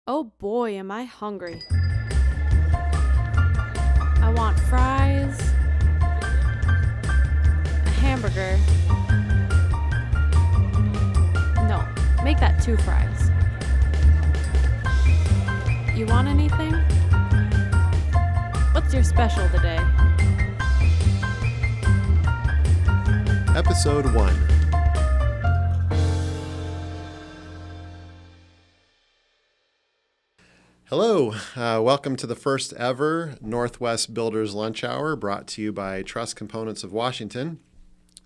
Oh boy, am I hungry. I want fries, a hamburger. No, make that 2 fries. You want anything? What's your special today? Episode 1. Hello, welcome to the first ever Northwest Builders Lunch Hour brought to you by Truss Components of Washington.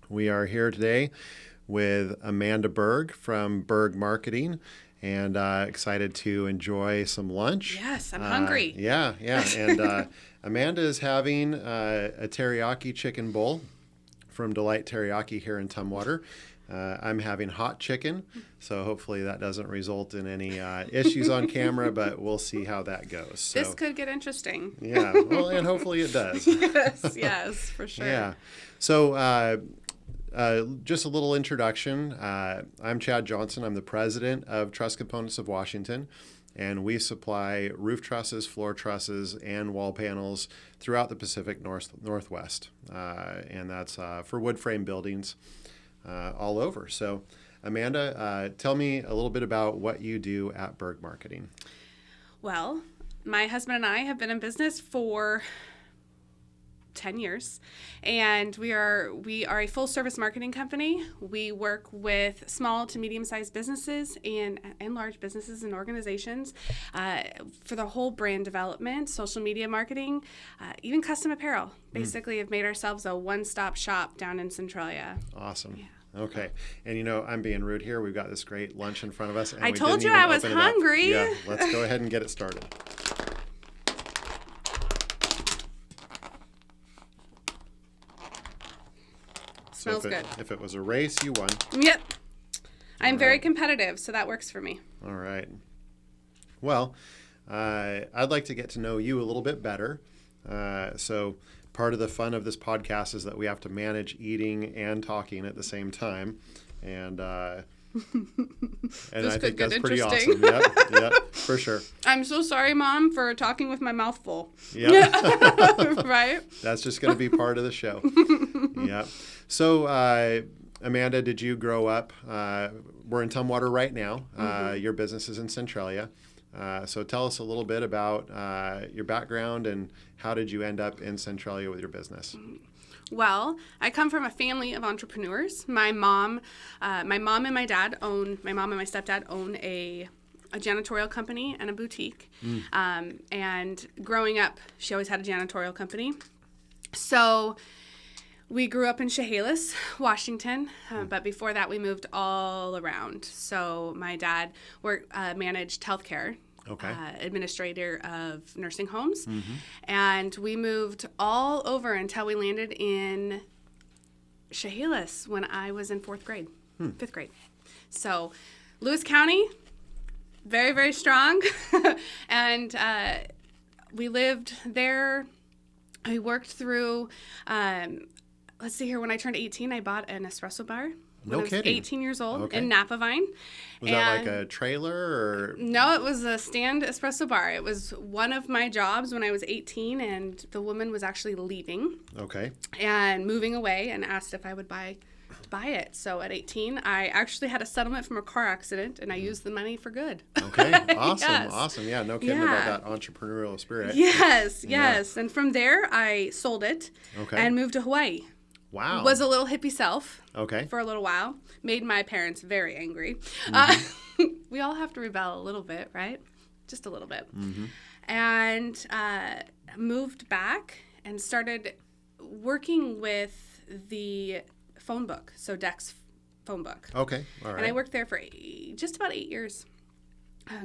We are here today with Amanda Berg from Berg Marketing and excited to enjoy some lunch. Yes, I'm hungry. Yeah. And Amanda is having a teriyaki chicken bowl from Delight Teriyaki here in Tumwater. I'm having hot chicken, so hopefully that doesn't result in any issues on camera, but we'll see how that goes. So, this could get interesting. Yeah, well, and hopefully it does. yes, for sure. Yeah. So just a little introduction. I'm Chad Johnson. I'm the president of Truss Components of Washington, and we supply roof trusses, floor trusses, and wall panels throughout the Pacific Northwest, and that's for wood frame buildings. All over. So, Amanda, tell me a little bit about what you do at Berg Marketing. Well, my husband and I have been in business for 10 years, and we are a full service marketing company. We work with small to medium sized businesses and large businesses and organizations for the whole brand development, social media marketing, even custom apparel. Basically, have made ourselves a one-stop shop down in Centralia. Awesome. Yeah. Okay. And I'm being rude here. We've got this great lunch in front of us. And I told you I was hungry. Yeah, let's go ahead and get it started. Smells good. If it was a race, you won. Yep. I'm very right. competitive, so that works for me. All right. Well, I'd like to get to know you a little bit better. So part of the fun of this podcast is that we have to manage eating and talking at the same time. And I think that's pretty awesome. Yep, for sure. I'm so sorry, Mom, for talking with my mouth full. Yep. Right? That's just going to be part of the show. Yep. So, Amanda, did you grow up? We're in Tumwater right now. Your business is in Centralia. So tell us a little bit about your background and how did you end up in Centralia with your business? Well, I come from a family of entrepreneurs. My mom and my stepdad own a janitorial company and a boutique. And growing up, she always had a janitorial company. So we grew up in Chehalis, Washington, but before that we moved all around. So my dad managed healthcare. Okay. Administrator of nursing homes. And we moved all over until we landed in Chehalis when I was in 5th grade. So Lewis County, very, very strong. And we lived there. I worked through, let's see here, when I turned 18, I bought an espresso bar. When I was 18 years old in Napavine. Was that like a trailer or? No, it was a stand espresso bar. It was one of my jobs when I was 18, and the woman was actually leaving. Okay. And moving away, and asked if I would buy it. So at 18, I actually had a settlement from a car accident, and I used the money for good. Okay, awesome, Yes. Awesome. Yeah, no kidding about that entrepreneurial spirit. Yes. And from there, I sold it and moved to Hawaii. Wow. Was a little hippie self for a little while. Made my parents very angry. We all have to rebel a little bit, right? Just a little bit. And moved back and started working with the phone book, so Deck's phone book. Okay, all right. And I worked there for just about 8 years.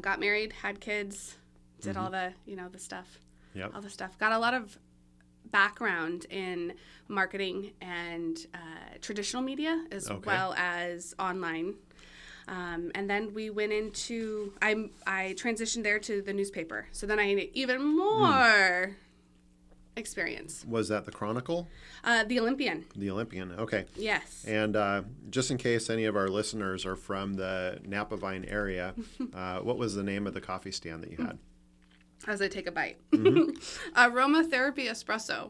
Got married, had kids, did all the, the stuff. Yep. All the stuff. Got a lot of background in marketing and traditional media as well as online. And then we went into, I transitioned there to the newspaper. So then I had even more experience. Was that the Chronicle? The Olympian. The Olympian. Okay. Yes. And just in case any of our listeners are from the Napa Vine area, what was the name of the coffee stand that you had? As I take a bite. Mm-hmm. Aromatherapy Espresso.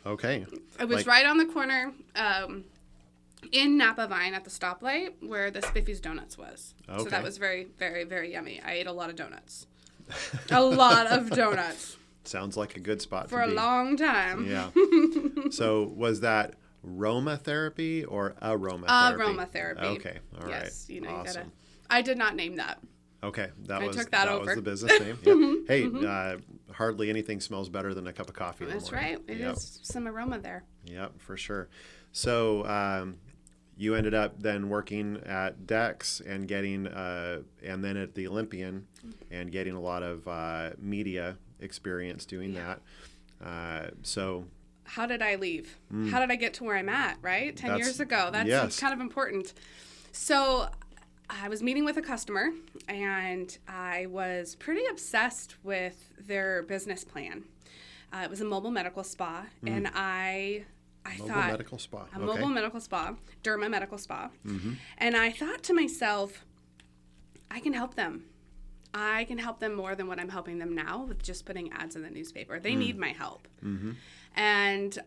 Okay. It was right on the corner in Napa Vine at the stoplight where the Spiffy's Donuts was. Okay. So that was very, very, very yummy. I ate a lot of donuts. A lot of donuts. Sounds like a good spot For to a be. long time. Yeah. So was that aromatherapy or aromatherapy? Aromatherapy. Okay. All right. Yes. You awesome. I did not name that. Okay. I took that over. was the business name. Yeah. Hey, hardly anything smells better than a cup of coffee in the That's morning. right. It is some aroma there. Yep, for sure. So you ended up then working at Dex and getting, and then at the Olympian and getting a lot of media experience doing that. So how did I leave? How did I get to where I'm at, right? 10 years ago. That's kind of important. So I was meeting with a customer, and I was pretty obsessed with their business plan. It was a mobile medical spa, and I mobile thought... medical spa. A mobile medical spa, Derma medical spa. And I thought to myself, I can help them. I can help them more than what I'm helping them now with just putting ads in the newspaper. They need my help. And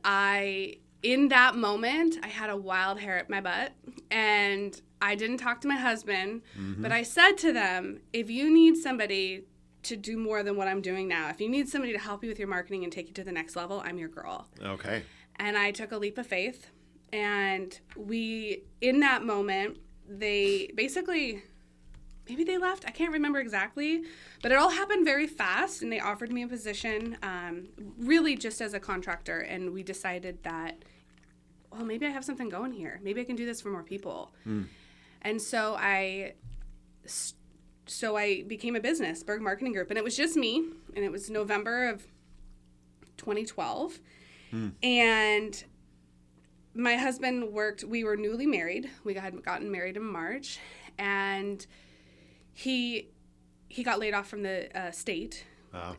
in that moment, I had a wild hair at my butt, and I didn't talk to my husband, but I said to them, if you need somebody to do more than what I'm doing now, if you need somebody to help you with your marketing and take you to the next level, I'm your girl. Okay. And I took a leap of faith, and in that moment, they basically, maybe they left, I can't remember exactly, but it all happened very fast, and they offered me a position, really just as a contractor, and we decided that, well, maybe I have something going here. Maybe I can do this for more people. And so I became a business, Berg Marketing Group, and it was just me, and it was November of 2012. And my husband worked, we were newly married. We had gotten married in March, and he got laid off from the state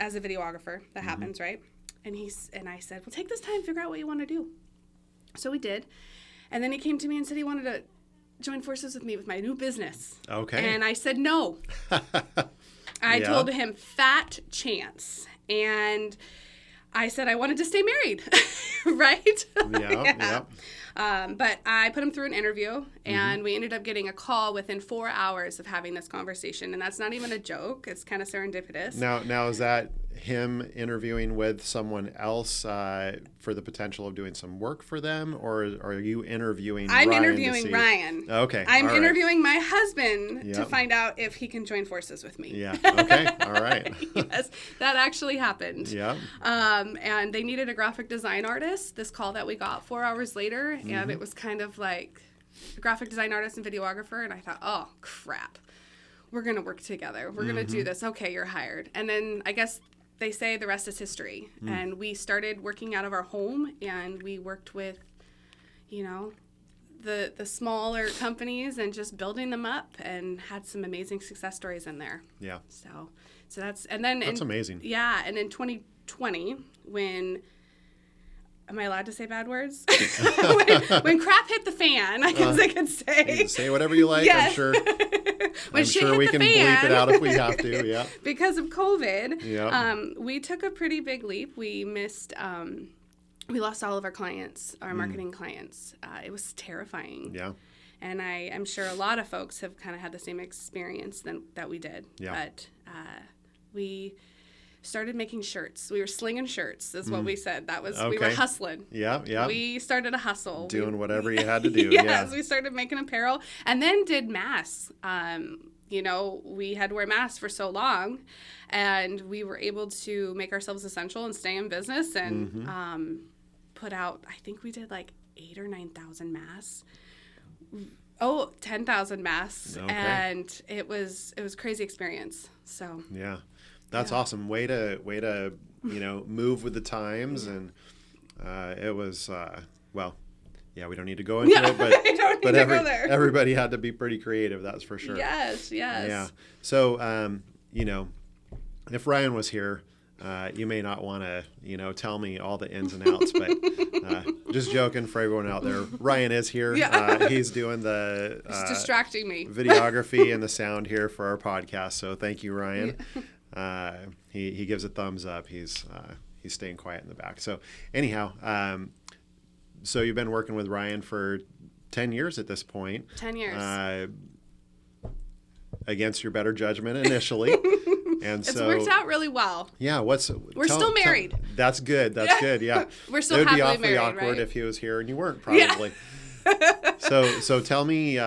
as a videographer. That happens, right? And I said, well, take this time, figure out what you want to do. So we did. And then he came to me and said he wanted to join forces with me with my new business. Okay. And I said no. I told him fat chance. And I said I wanted to stay married, right? Yeah. But I put him through an interview, and we ended up getting a call within 4 hours of having this conversation. And that's not even a joke. It's kind of serendipitous. Now is that him interviewing with someone else for the potential of doing some work for them, or are you interviewing Ryan? I'm interviewing Ryan. Okay. I'm all right. interviewing my husband to find out if he can join forces with me. Yeah. Okay. All right. Yes, that actually happened. Yeah. And they needed a graphic design artist. This call that we got 4 hours later, and it was kind of like a graphic design artist and videographer. And I thought, oh, crap. We're going to work together. We're going to do this. Okay, you're hired. And then I guess they say the rest is history. And we started working out of our home, and we worked with, the smaller companies and just building them up, and had some amazing success stories in there. Yeah. So that's, and then that's amazing. Yeah. And in 2020, when, am I allowed to say bad words? when crap hit the fan, I guess I could say. You can say whatever you like. Yes. I'm sure. When I'm shit sure hit we the can fan, bleep it out if we have to. Yeah. Because of COVID, Yeah. we took a pretty big leap. We missed. We lost all of our clients, our marketing clients. It was terrifying. Yeah. And I'm sure a lot of folks have kind of had the same experience that we did. Yeah. But we started making shirts. We were slinging shirts, is what we said. That was, we were Okay. husling. Yeah. We started a hustle. Doing whatever you had to do. Yes, Yeah. we started making apparel and then did masks. We had to wear masks for so long, and we were able to make ourselves essential and stay in business, and put out, I think we did like 8,000 or 9,000 masks. 10,000 masks. Okay. And it was crazy experience. So Yeah. That's awesome. Way to move with the times, and it was we don't need to go into it, but I don't need to go there. Everybody had to be pretty creative, that's for sure. Yes. Yeah. So if Ryan was here, You may not want to, tell me all the ins and outs, but just joking for everyone out there. Ryan is here. Yeah. He's doing the It's distracting me. videography and the sound here for our podcast. So thank you, Ryan. He gives a thumbs up. He's staying quiet in the back. So anyhow, so you've been working with Ryan for 10 years at this point. 10 years. Against your better judgment initially. And It's so worked out really well. Yeah, We're still married. That's good. That's good. Yeah. We're still It would be happily awfully married, awkward right? if he was here and you weren't, probably. Yeah. So tell me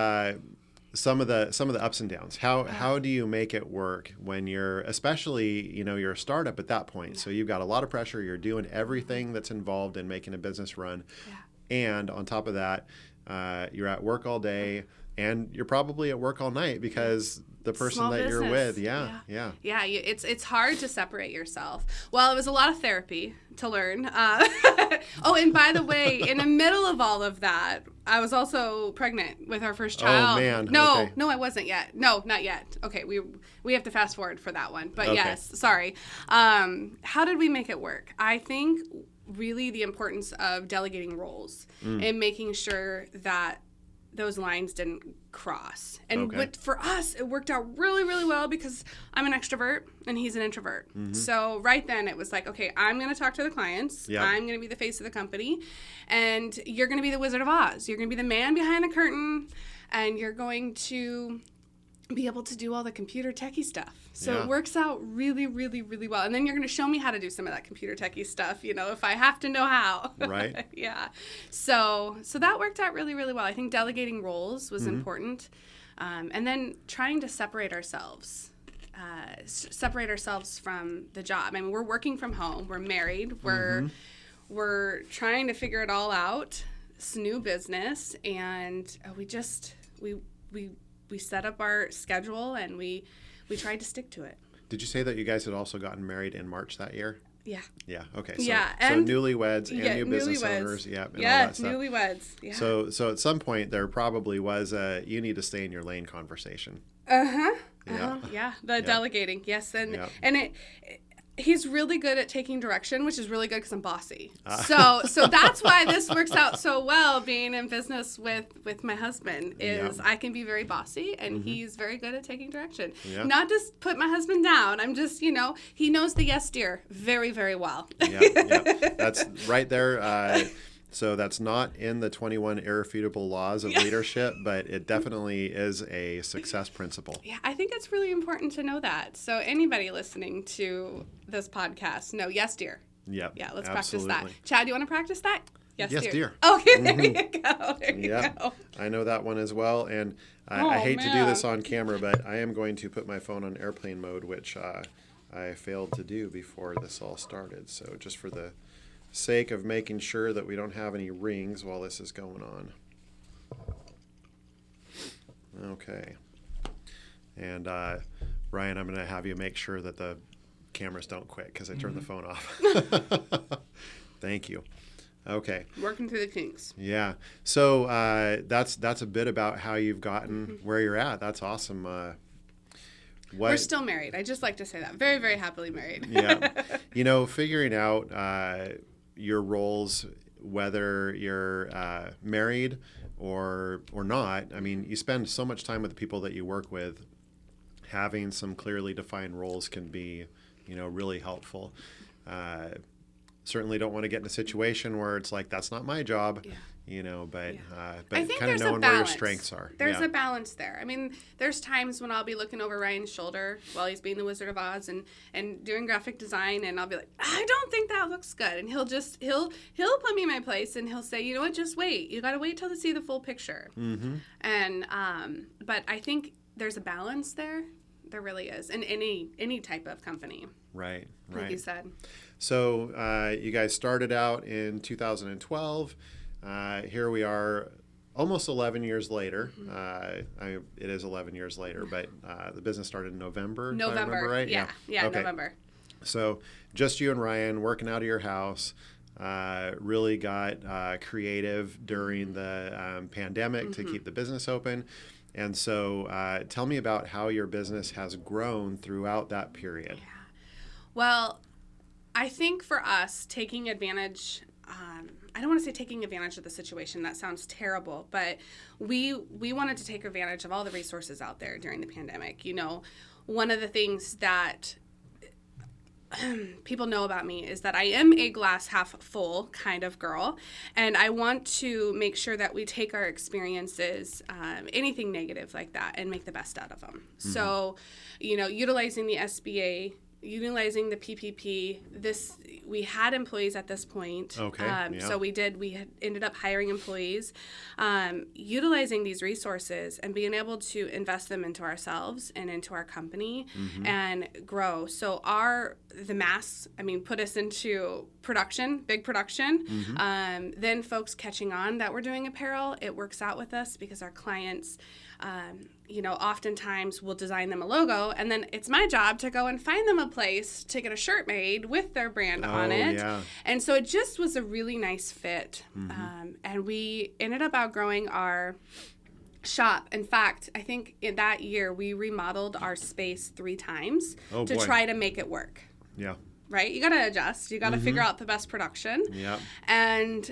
some of the ups and downs. How do you make it work when you're, especially, you're a startup at that point. So you've got a lot of pressure. You're doing everything that's involved in making a business run. Yeah. And on top of that, you're at work all day and you're probably at work all night because the person Small that business. you're with. Yeah, Yeah. it's hard to separate yourself. Well, it was a lot of therapy to learn. Oh, and by the way, in the middle of all of that, I was also pregnant with our first child. Oh, man. No, Okay. no, I wasn't yet. No, not yet. Okay, we have to fast forward for that one. But Okay. yes, sorry. How did we make it work? I think really the importance of delegating roles and making sure that those lines didn't cross. And Okay. for us, it worked out really, really well because I'm an extrovert and he's an introvert. So right then it was like, okay, I'm going to talk to the clients. Yep. I'm going to be the face of the company. And you're going to be the Wizard of Oz. You're going to be the man behind the curtain. And you're going to be able to do all the computer techie stuff. So Yeah. it works out really, really, really well. And then you're going to show me how to do some of that computer techie stuff, if I have to know how. Right. Yeah. So that worked out really, really well. I think delegating roles was important. And then trying to separate ourselves from the job. I mean, we're working from home. We're married. We're trying to figure it all out. It's new business. And we set up our schedule and we tried to stick to it. Did you say that you guys had also gotten married in March that year? Yeah. Yeah. Okay. So, Yeah, so and- newlyweds and new business newlyweds. owners. Yeah. And all Yeah, that stuff. newlyweds. Yeah. So at some point there probably was a you need to stay in your lane conversation. Yeah. The delegating. Yes. And he's really good at taking direction, which is really good because I'm bossy. So that's why this works out so well being in business with my husband is I can be very bossy and he's very good at taking direction. Yeah. Not just put my husband down. I'm just, he knows the yes dear very, very well. Yeah. That's right there. So that's not in the 21 irrefutable laws of leadership, but it definitely is a success principle. Yeah, I think it's really important to know that. So anybody listening to this podcast, know yes, dear. Yep. Yeah, let's absolutely. practice that. Chad, do you want to practice that? Yes, dear. Okay, there you go. There you Yeah, go. I know that one as well. And I hate to do this on camera, but I am going to put my phone on airplane mode, which I failed to do before this all started. So just for the sake of making sure that we don't have any rings while this is going on. Okay. And Ryan, I'm going to have you make sure that the cameras don't quit because I turned the phone off. Thank you. Okay. Working through the kinks. Yeah. So that's a bit about how you've gotten where you're at. That's awesome. We're still married. I just like to say that. Very, very happily married. Yeah. Figuring out your roles, whether you're married or not. I mean, you spend so much time with the people that you work with. Having some clearly defined roles can be, really helpful. Certainly don't want to get in a situation where it's like, that's not my job, but I think kind of there's knowing a balance. where your strengths are. There's a balance there. I mean, there's times when I'll be looking over Ryan's shoulder while he's being the Wizard of Oz and doing graphic design, and I'll be like, I don't think that looks good. And he'll put me in my place, and he'll say, you know what, just wait. You got to wait till to see the full picture. Mm-hmm. And but I think there's a balance there. There really is in any type of company. Right. Like you said. So you guys started out in 2012. Here we are almost 11 years later. It is 11 years later, but the business started in November. If I remember right? Yeah, okay. November. So just you and Ryan working out of your house. Really got creative during the pandemic to keep the business open. And so tell me about how your business has grown throughout that period. Yeah. Well, I think for us, taking advantage, I don't want to say taking advantage of the situation. That sounds terrible, but we wanted to take advantage of all the resources out there during the pandemic. You know, one of the things that people know about me is that I am a glass half full kind of girl, and I want to make sure that we take our experiences, anything negative like that, and make the best out of them. Mm-hmm. So, you know, utilizing the SBA, utilizing the PPP, we had employees at this point. Okay. So we had ended up hiring employees, utilizing these resources and being able to invest them into ourselves and into our company and grow. So the masks, put us into production, big production. Then folks catching on that we're doing apparel, it works out with us because our clients, oftentimes we'll design them a logo, and then it's my job to go and find them a place to get a shirt made with their brand on it. Yeah. And so it just was a really nice fit. And we ended up outgrowing our shop. In fact, I think in that year we remodeled our space 3 times to try to make it work. Yeah. Right? You got to adjust. You got to figure out the best production. Yeah. And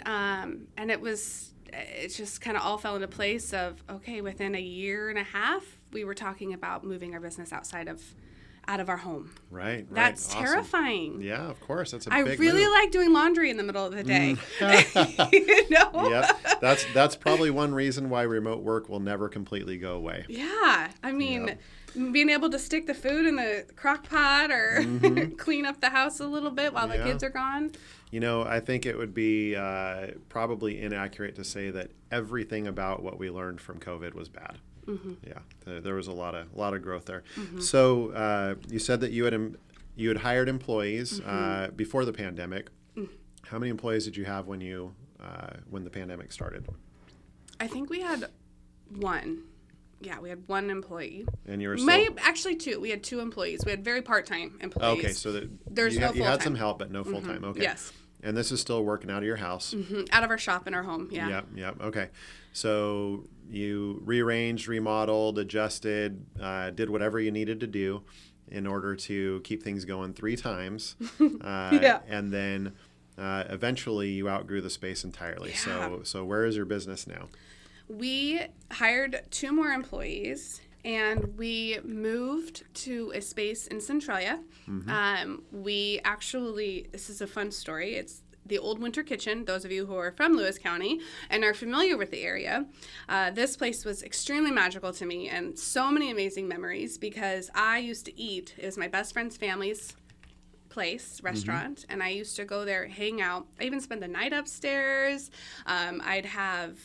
it just kind of all fell into place of, okay, within a year and a half, we were talking about moving our business out of our home. Right. That's awesome. Terrifying. Yeah, of course. That's a I big really move. like doing laundry in the middle of the day. You know? Yep. That's probably one reason why remote work will never completely go away. Yeah. Being able to stick the food in the crock pot or clean up the house a little bit while the kids are gone. You know, I think it would be probably inaccurate to say that everything about what we learned from COVID was bad. Yeah, there was a lot of growth there. So you said that you had hired employees before the pandemic. How many employees did you have when the pandemic started? I think we had 1. Yeah, we had 1 employee. And you were still... Actually 2. We had 2 employees. We had very part-time employees. Okay, so there's no full-time. You had some help, but no full-time. Okay. Yes. And this is still working out of your house? Out of our shop in our home, yeah. Yep. Okay. So you rearranged, remodeled, adjusted, did whatever you needed to do in order to keep things going 3 times. And then eventually you outgrew the space entirely. Yeah. So where is your business now? We hired 2 more employees, and we moved to a space in Centralia. We actually, this is a fun story. It's the old winter kitchen. Those of you who are from Lewis County and are familiar with the area, this place was extremely magical to me and so many amazing memories because I used to eat. It was my best friend's family's restaurant, and I used to go there, hang out. I even spent the night upstairs. I'd have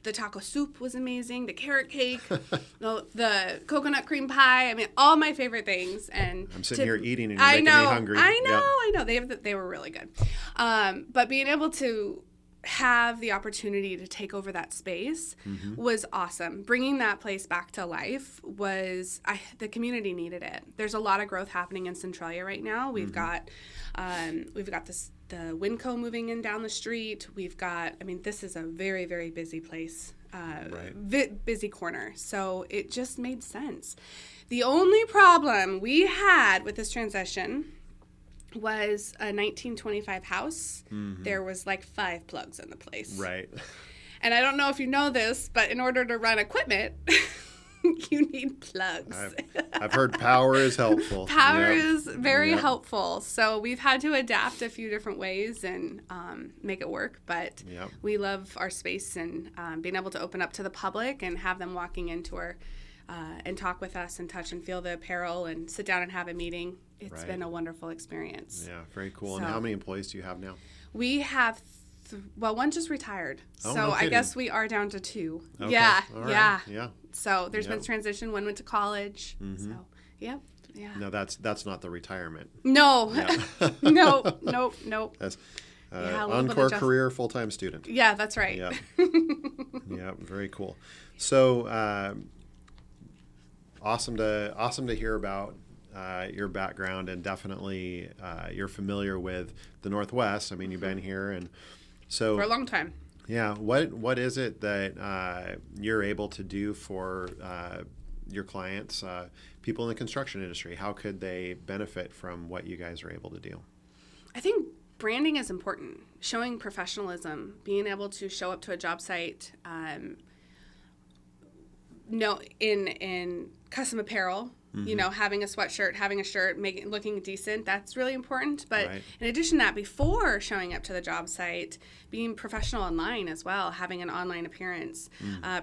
the taco soup was amazing, the carrot cake, the coconut cream pie. All my favorite things. And I'm sitting here eating, and you're making me hungry. I know. They were really good. But being able to have the opportunity to take over that space was awesome. Bringing that place back to life the community needed it. There's a lot of growth happening in Centralia right now. We've got the Winco moving in down the street. We've got, this is a very, very busy place, busy corner. So it just made sense. The only problem we had with this transition was a 1925 house. There was like 5 plugs in the place. Right. And I don't know if you know this, but in order to run equipment, you need plugs. I've heard power is helpful. Power is very helpful. So we've had to adapt a few different ways and make it work. But we love our space and being able to open up to the public and have them walking into our and talk with us and touch and feel the apparel and sit down and have a meeting. It's been a wonderful experience. Yeah, very cool. And how many employees do you have now? We have, 1 just retired. Oh, so no I guess we are down to 2. Okay. Yeah, all right. Yeah. So there's been transition. 1 went to college. So, yeah. No, that's not the retirement. No. Yeah. Nope. That's encore career, full-time student. Yeah, that's right. Yeah. Yeah, very cool. So awesome to hear about your background, and definitely you're familiar with the Northwest. You've been here, and so for a long time. Yeah. What is it that you're able to do for your clients, people in the construction industry? How could they benefit from what you guys are able to do? I think branding is important. Showing professionalism, being able to show up to a job site, in custom apparel, having a sweatshirt, having a shirt, looking decent, that's really important. But in addition to that, before showing up to the job site, being professional online as well, having an online appearance,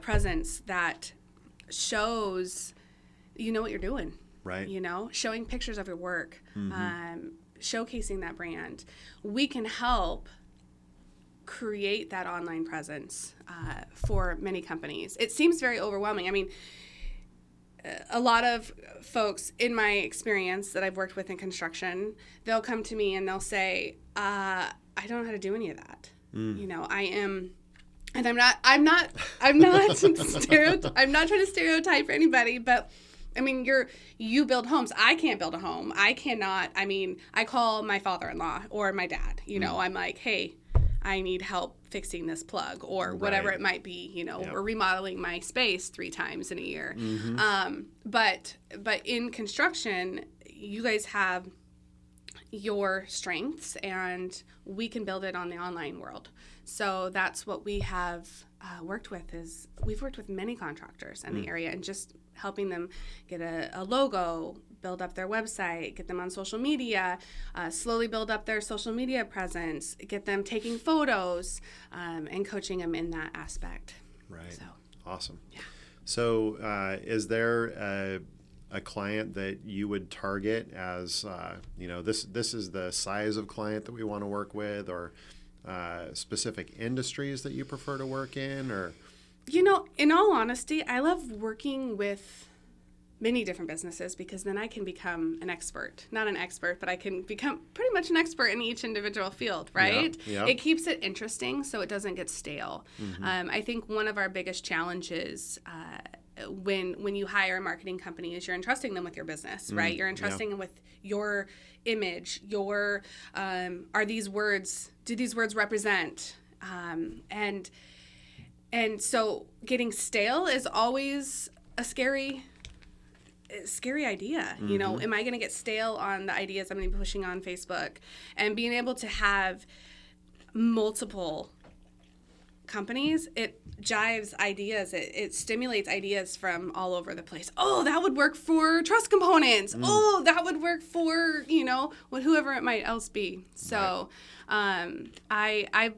presence that shows you know what you're doing. Right. Showing pictures of your work, showcasing that brand. We can help create that online presence for many companies. It seems very overwhelming. I mean, a lot of folks in my experience that I've worked with in construction, they'll come to me and they'll say, I don't know how to do any of that. I am, and I'm not I'm not trying to stereotype anybody, but I mean, you build homes. I can't build a home. I cannot. I mean, I call my father-in-law or my dad, I'm like, hey, I need help fixing this plug or whatever it might be, or remodeling my space 3 times in a year. But in construction, you guys have your strengths and we can build it on the online world. So that's what we have worked with we've worked with many contractors in the area and just helping them get a logo, build up their website, get them on social media, slowly build up their social media presence, get them taking photos, and coaching them in that aspect. Right. So, awesome. Yeah. So is there a client that you would target as, this is the size of client that we want to work with, or specific industries that you prefer to work in, or? In all honesty, I love working with many different businesses because then I can become an expert. Not an expert, but I can become pretty much an expert in each individual field, right? Yeah. It keeps it interesting so it doesn't get stale. I think one of our biggest challenges when you hire a marketing company is you're entrusting them with your business, right? You're entrusting them with your image, do these words represent? And so getting stale is always a scary idea. Am I going to get stale on the ideas I'm going to be pushing on Facebook? And being able to have multiple companies, it jives ideas. It stimulates ideas from all over the place. Oh, that would work for Truss Components. Oh, that would work for, whoever it might else be. So I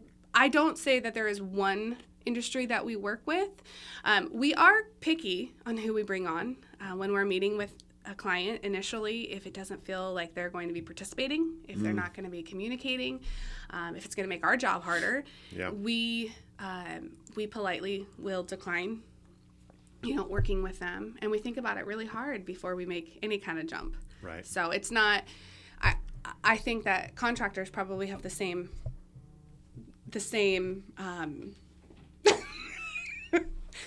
don't say that there is one industry that we work with. We are picky on who we bring on when we're meeting with a client initially. If it doesn't feel like they're going to be participating, if they're not going to be communicating, if it's going to make our job harder, we politely will decline working with them, and we think about it really hard before we make any kind of jump. Right. So it's not. I think that contractors probably have the same.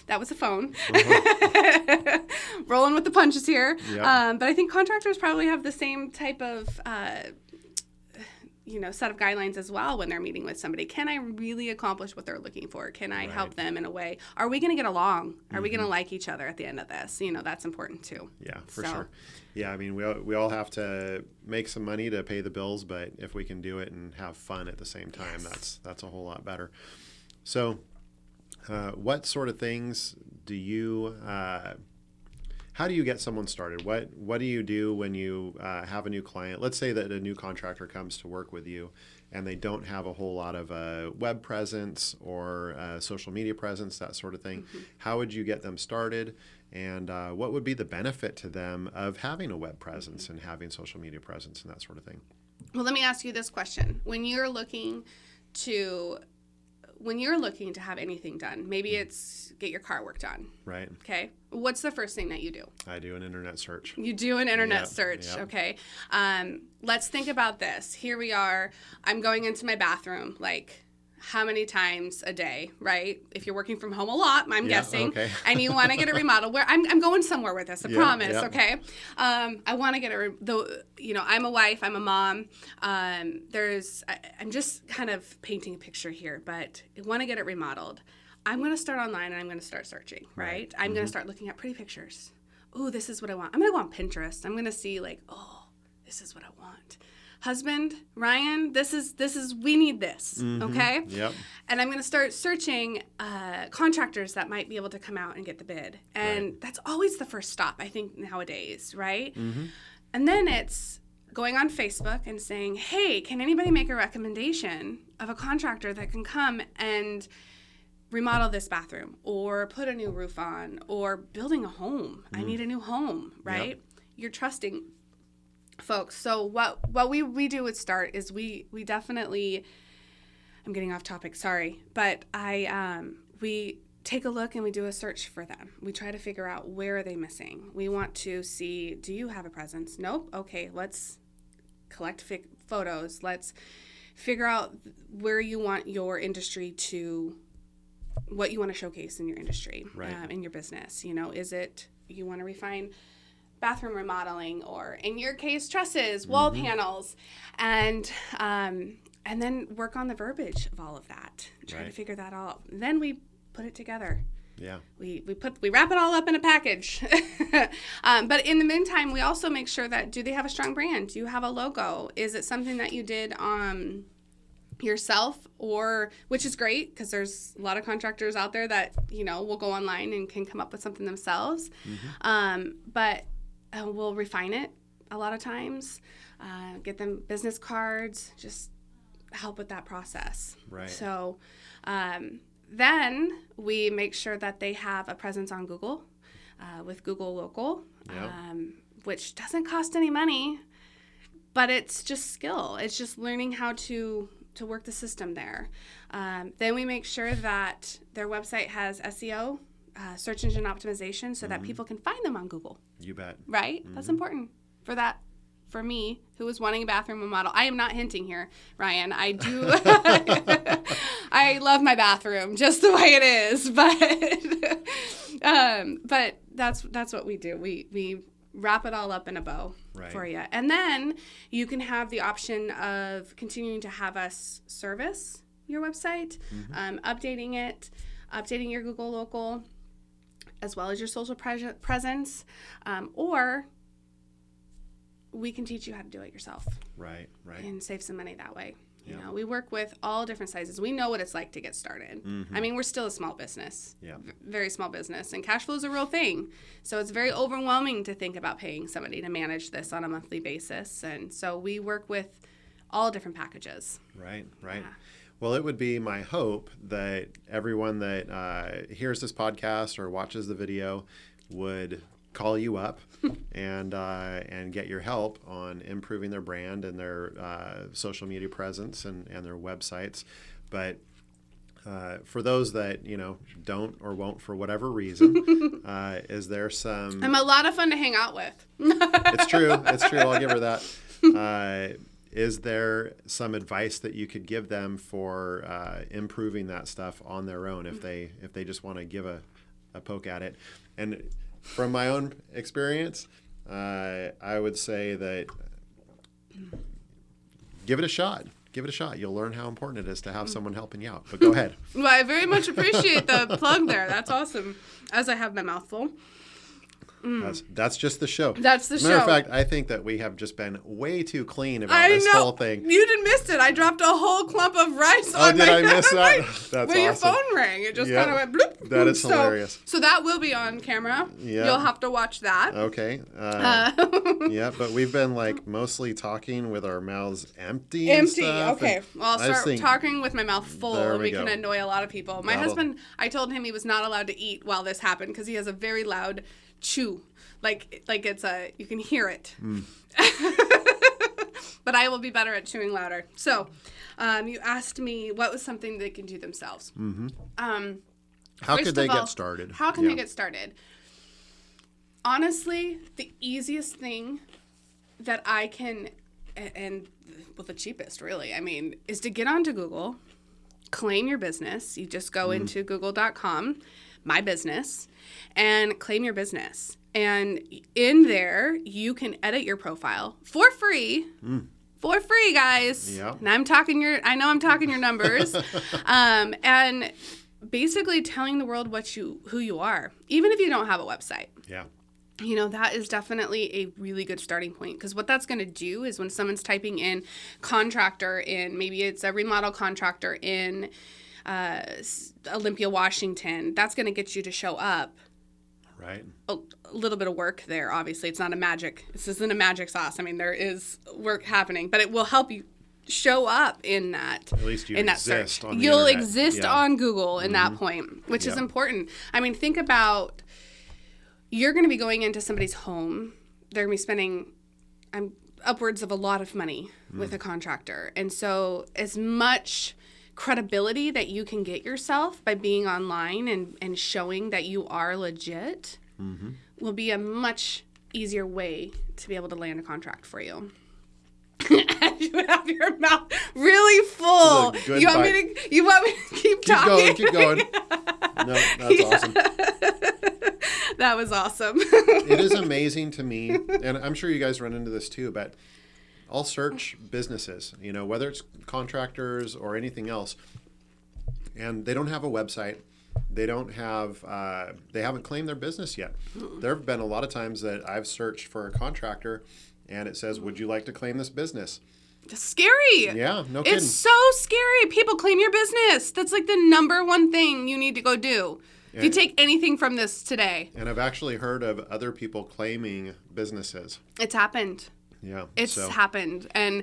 That was a phone. Rolling with the punches here. Yep. But I think contractors probably have the same type of, set of guidelines as well when they're meeting with somebody. Can I really accomplish what they're looking for? Can I help them in a way? Are we going to get along? Are we going to like each other at the end of this? That's important too. Yeah, for sure. Yeah, I mean, we all have to make some money to pay the bills, but if we can do it and have fun at the same time, that's a whole lot better. So, what sort of things do you? How do you get someone started? What do you do when you have a new client? Let's say that a new contractor comes to work with you, and they don't have a whole lot of web presence or social media presence, that sort of thing. How would you get them started? And what would be the benefit to them of having a web presence and having social media presence and that sort of thing? Well, let me ask you this question. When you're looking to have anything done, maybe it's get your car work done. Right. Okay. What's the first thing that you do? I do an internet search. You do an internet search. Yep. Okay. Let's think about this. Here we are. I'm going into my bathroom, like, how many times a day, right? If you're working from home a lot, I'm guessing, okay. And you want to get a remodel, where I'm going somewhere with this, I promise, okay? I want to get I'm a wife, I'm a mom. I'm just kind of painting a picture here, but I want to get it remodeled. I'm going to start online and I'm going to start searching, right? I'm going to start looking at pretty pictures. Ooh, this is what I want. I'm going to go on Pinterest. I'm going to see this is what I want. Husband, Ryan, this is we need this, okay? Yep. And I'm going to start searching contractors that might be able to come out and get the bid. And that's always the first stop, I think, nowadays, right? And then it's going on Facebook and saying, hey, can anybody make a recommendation of a contractor that can come and remodel this bathroom or put a new roof on or building a home? I need a new home, right? Yep. You're trusting folks. So what we do with Start is we definitely, I'm getting off topic, sorry, but we take a look and we do a search for them. We try to figure out where are they missing. We want to see, do you have a presence? Nope. Okay, let's collect photos. Let's figure out where you want your industry to, what you want to showcase in your industry, in your business. You know, is it you want to refine bathroom remodeling, or in your case, trusses, wall panels, and then work on the verbiage of all of that. Try to figure that out. Then we put it together. Yeah. We wrap it all up in a package. But in the meantime, we also make sure that, do they have a strong brand? Do you have a logo? Is it something that you did yourself, or, which is great because there's a lot of contractors out there that, you know, will go online and can come up with something themselves. But we'll refine it a lot of times, get them business cards, just help with that process. Right. So then we make sure that they have a presence on Google with Google Local, which doesn't cost any money, but it's just skill. It's just learning how to work the system there. Then we make sure that their website has SEO, search engine optimization, so that people can find them on Google. You bet. Right? That's important for me, who is wanting a bathroom remodel. I am not hinting here, Ryan. I do. I love my bathroom just the way it is, but that's what we do. We wrap it all up in a bow for you. And then you can have the option of continuing to have us service your website, updating it, updating your Google Local, as well as your social presence, or we can teach you how to do it yourself. Right. And save some money that way. You know, we work with all different sizes. We know what it's like to get started. I mean, we're still a small business, very small business, and cash flow is a real thing. So it's very overwhelming to think about paying somebody to manage this on a monthly basis. And so we work with all different packages. Right. Yeah. Well, it would be my hope that everyone that hears this podcast or watches the video would call you up and get your help on improving their brand and their social media presence and their websites. But for those that, you know, don't or won't for whatever reason, is there some... I'm a lot of fun to hang out with. It's true. I'll give her that. Is there some advice that you could give them for improving that stuff on their own if they just want to give a poke at it? And from my own experience, I would say that give it a shot. Give it a shot. You'll learn how important it is to have someone helping you out. But go ahead. Well, I very much appreciate the plug there. That's awesome. As I have my mouth full. That's just the show. That's the show. Matter of fact, I think that we have just been way too clean about this whole thing. You didn't miss it. I dropped a whole clump of rice on my... Oh, did I miss that? That's when awesome. Your phone rang. It just kind of went bloop. That is hilarious. So that will be on camera. Yeah. You'll have to watch that. Okay. Yeah, but we've been like mostly talking with our mouths empty and stuff. Okay. Well, I'll start talking with my mouth full and we can annoy a lot of people. My husband, I told him he was not allowed to eat while this happened because he has a very loud chew. Like it's you can hear it. But I will be better at chewing louder. So, you asked me what was something they can do themselves. How could they get started? How can they get started? Honestly, the easiest thing that I can, and well, the cheapest really, I mean, is to get onto Google, claim your business. You just go into google.com, my business, and claim your business. And in there, you can edit your profile for free. For free, guys. Yep. And I know I'm talking your numbers. And basically telling the world who you are, even if you don't have a website. Yeah. That is definitely a really good starting point, because what that's going to do is when someone's typing in contractor in, maybe it's a remodel contractor in Olympia, Washington, that's going to get you to show up. Right. A little bit of work there, obviously. This isn't a magic sauce. I mean, there is work happening, but it will help you show up in that. At least you in that exist search. on the You'll internet. exist Yeah. on Google in that point, which is important. I mean, think about, you're going to be going into somebody's home. They're going to be spending upwards of a lot of money with a contractor. And so as much credibility that you can get yourself by being online and showing that you are legit will be a much easier way to be able to land a contract for you. You have your mouth really full. You want me to keep talking? Keep going. No, that's awesome. That was awesome. It is amazing to me, and I'm sure you guys run into this too, but I'll search businesses, whether it's contractors or anything else, and they don't have a website. They don't have, they haven't claimed their business yet. There have been a lot of times that I've searched for a contractor and it says, would you like to claim this business? It's scary. Yeah, no kidding. It's so scary. People claim your business. That's like the number one thing you need to go do. If you take anything from this today. And I've actually heard of other people claiming businesses. It's happened. Yeah. It's happened. And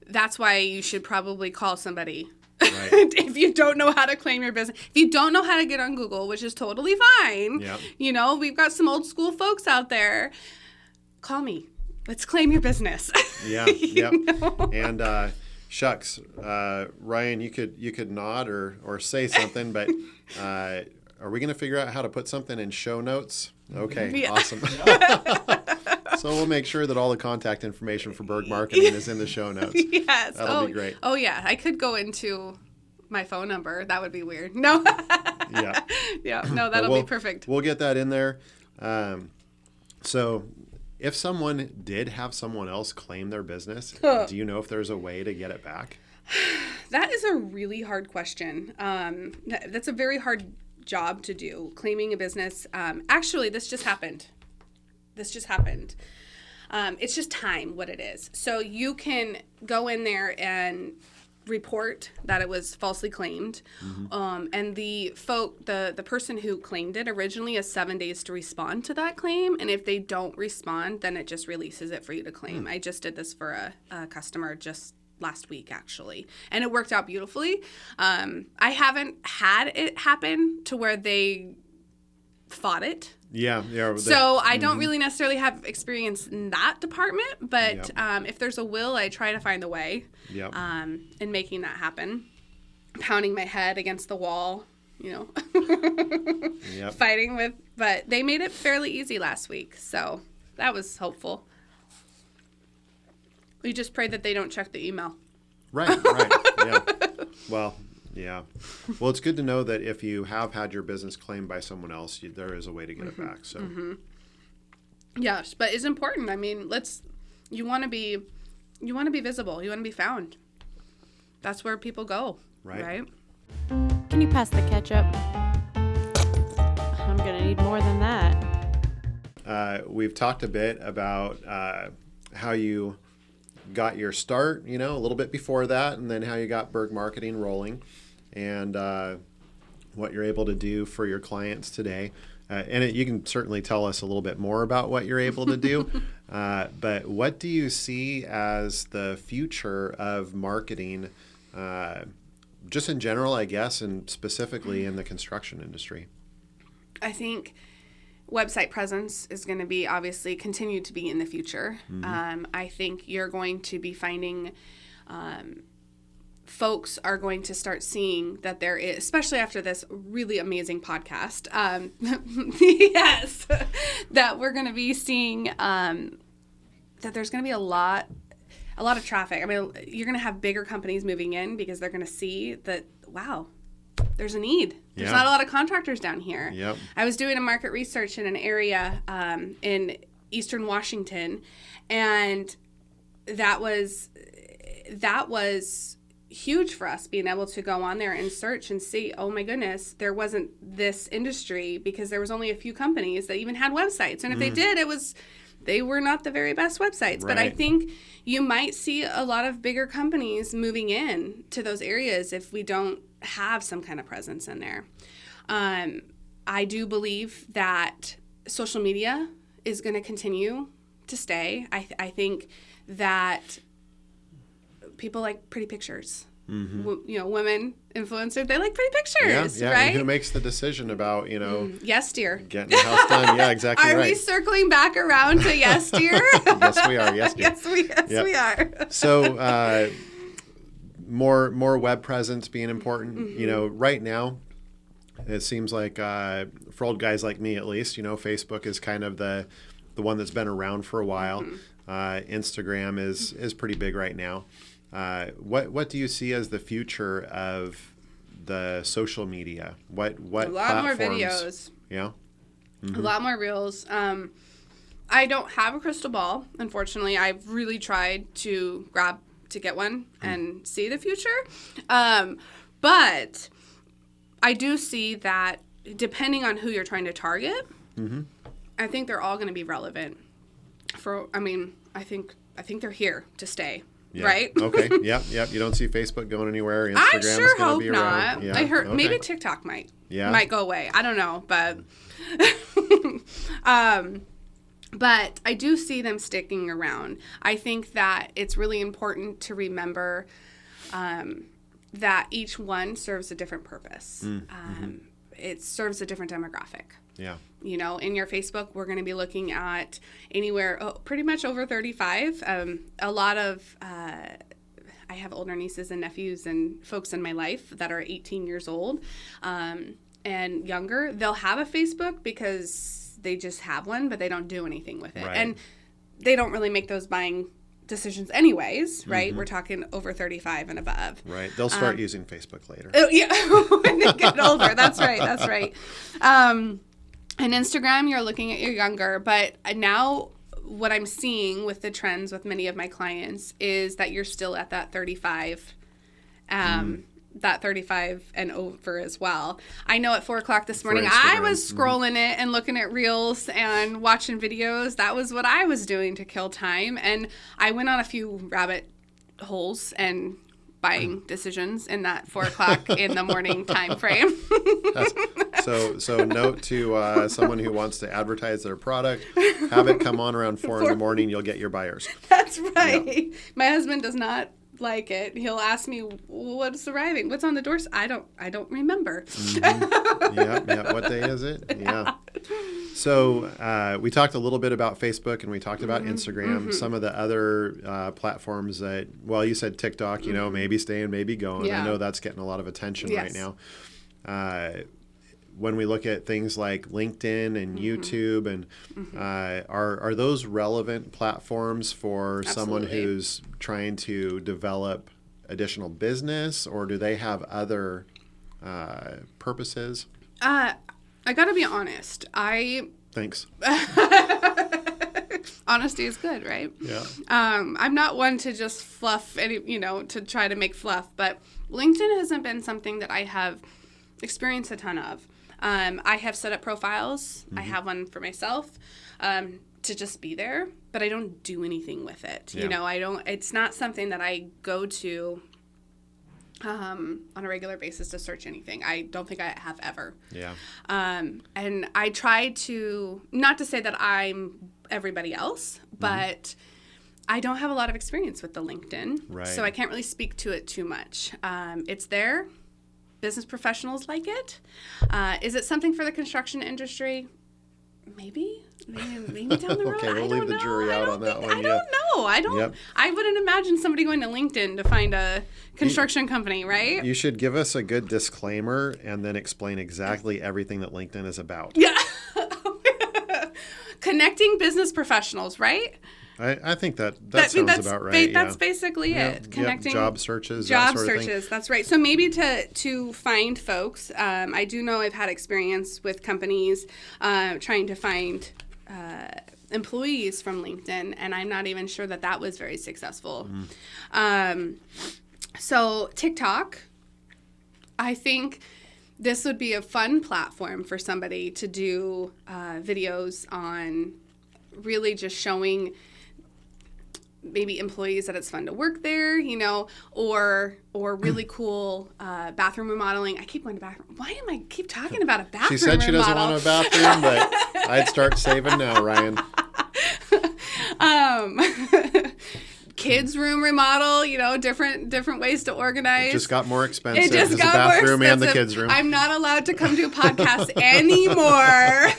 that's why you should probably call somebody. Right. If you don't know how to claim your business. If you don't know how to get on Google, which is totally fine. Yep. We've got some old school folks out there. Call me. Let's claim your business. Yeah. Yep. And shucks, Ryan, you could nod or say something, but are we going to figure out how to put something in show notes? Okay, awesome. So we'll make sure that all the contact information for Berg Marketing is in the show notes. Yes. That'll be great. Oh, yeah. I could go into my phone number. That would be weird. No. Yeah. Yeah. No, that'll be perfect. We'll get that in there. So if someone did have someone else claim their business, do you know if there's a way to get it back? That is a really hard question. That's a very hard job to do, claiming a business. Actually, this just happened. It's just time, what it is. So you can go in there and report that it was falsely claimed. And the person who claimed it originally has 7 days to respond to that claim. And if they don't respond, then it just releases it for you to claim. I just did this for a customer just last week, actually, and it worked out beautifully. I haven't had it happen to where they fought it. Yeah. So I don't really necessarily have experience in that department, but if there's a will, I try to find the way in making that happen. Pounding my head against the wall, fighting with, but they made it fairly easy last week, so that was hopeful. We just pray that they don't check the email. Right. Yeah. Well, yeah. Well, it's good to know that if you have had your business claimed by someone else, there is a way to get it back. So. Yes, but it's important. I mean, you want to be visible. You want to be found. That's where people go. Right? Can you pass the ketchup? I'm going to need more than that. We've talked a bit about how you got your start, a little bit before that, and then how you got Berg Marketing rolling, and what you're able to do for your clients today. And you can certainly tell us a little bit more about what you're able to do. But what do you see as the future of marketing, just in general, I guess, and specifically in the construction industry? I think website presence is going to be obviously continue to be in the future. I think you're going to be finding folks are going to start seeing that there is, especially after this really amazing podcast, yes, that we're going to be seeing that there's going to be a lot of traffic. I mean, you're going to have bigger companies moving in because they're going to see that, wow, there's a need. There's not a lot of contractors down here. Yep. I was doing a market research in an area in eastern Washington, and that was huge for us being able to go on there and search and see, oh my goodness, there wasn't this industry, because there was only a few companies that even had websites. And if they did, they were not the very best websites. But I think you might see a lot of bigger companies moving in to those areas if we don't have some kind of presence in there. I do believe that social media is going to continue to stay. I think that people like pretty pictures. Women influencers, they like pretty pictures, right? And who makes the decision about, yes, dear. Getting the house done? Yeah, exactly Are right. we circling back around to yes, dear? Yes, we are. Yes, dear. Yes, we are. So, more web presence being important. Right now, it seems like for old guys like me, at least, Facebook is kind of the one that's been around for a while. Instagram is pretty big right now. What do you see as the future of the social media? What a lot platforms? more videos. Yeah. A lot more reels. I don't have a crystal ball, unfortunately. I've really tried to get one and see the future. But I do see that depending on who you're trying to target, I think they're all going to be relevant. I think they're here to stay. Yeah. Right? Okay. Yep. You don't see Facebook going anywhere. Instagram I is sure going to hope be not. around. Yeah. I heard okay. maybe TikTok might go away. I don't know, but but I do see them sticking around. I think that it's really important to remember that each one serves a different purpose. It serves a different demographic. Yeah. In your Facebook, we're going to be looking at anywhere pretty much over 35. A lot of, I have older nieces and nephews and folks in my life that are 18 years old and younger. They'll have a Facebook because they just have one, but they don't do anything with it. Right. And they don't really make those buying decisions anyways, right? We're talking over 35 and above. Right. They'll start using Facebook later. Oh, yeah, when they get older. That's right. And Instagram, you're looking at your younger. But now what I'm seeing with the trends with many of my clients is that you're still at that 35, that 35 and over as well. I know at 4 o'clock this morning, I was scrolling it and looking at reels and watching videos. That was what I was doing to kill time. And I went on a few rabbit holes and buying decisions in that 4 o'clock in the morning time frame. So note to someone who wants to advertise their product, have it come on around 4 in the morning, you'll get your buyers. That's right. Yeah. My husband does not like it. He'll ask me, what's arriving? What's on the doors? I don't remember. Yeah. What day is it? Yeah. So we talked a little bit about Facebook and we talked about Instagram. Some of the other platforms that, well, you said TikTok, maybe staying, maybe going. Yeah. I know that's getting a lot of attention right now. When we look at things like LinkedIn and YouTube, and are those relevant platforms for someone who's trying to develop additional business, or do they have other purposes? I got to be honest. Thanks. Honesty is good, right? Yeah. I'm not one to just fluff to try to make fluff, but LinkedIn hasn't been something that I have experienced a ton of. I have set up profiles. I have one for myself to just be there, but I don't do anything with it. Yeah. It's not something that I go to on a regular basis to search anything. I don't think I have ever. Yeah. And I try to, not to say that I'm everybody else, but I don't have a lot of experience with the LinkedIn. Right. So I can't really speak to it too much. It's there. Business professionals like it. Is it something for the construction industry? Maybe down the road. Okay, we'll leave the jury out on that one. I don't know. Yep. I wouldn't imagine somebody going to LinkedIn to find a construction company, right? You should give us a good disclaimer and then explain exactly everything that LinkedIn is about. Yeah. Connecting business professionals, right? I think that sounds about right. That's basically it. Connecting job searches. Job that sort searches. Of thing. That's right. So maybe to find folks, I do know I've had experience with companies trying to find employees from LinkedIn, and I'm not even sure that was very successful. So TikTok, I think this would be a fun platform for somebody to do videos on, really just showing maybe employees that it's fun to work there, or really cool bathroom remodeling. I keep going to bathroom. Why am I keep talking about a bathroom She said she doesn't remodel? want a bathroom, but I'd start saving now, Ryan. Kids room remodel, different ways to organize. It just got more expensive. It just There's got a more bathroom and the expensive. kids room. I'm not allowed to come to a podcast anymore.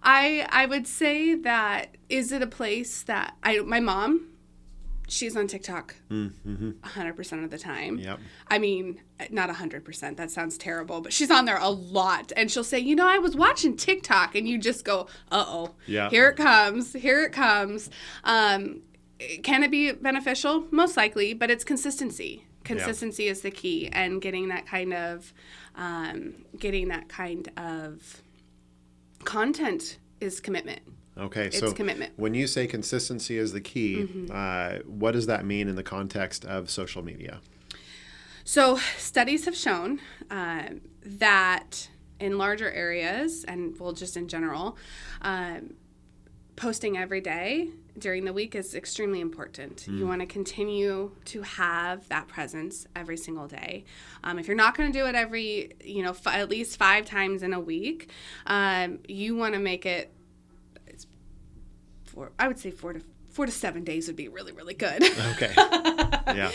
I would say that, is it a place that my mom, she's on TikTok 100% of the time. Yep. I mean, not 100%. That sounds terrible, but she's on there a lot. And she'll say, I was watching TikTok, and you just go, uh-oh, Yeah. here it comes. Can it be beneficial? Most likely, but it's consistency. Consistency is the key, and getting that kind of content is commitment. Okay, It's so commitment. when you say consistency is the key, what does that mean in the context of social media? So studies have shown that in larger areas, and just in general, posting every day during the week is extremely important. You want to continue to have that presence every single day. If you're not going to do it every, at least 5 times in a week, you want to make it, I would say 4 to 7 days would be really, really good. Okay. Yeah.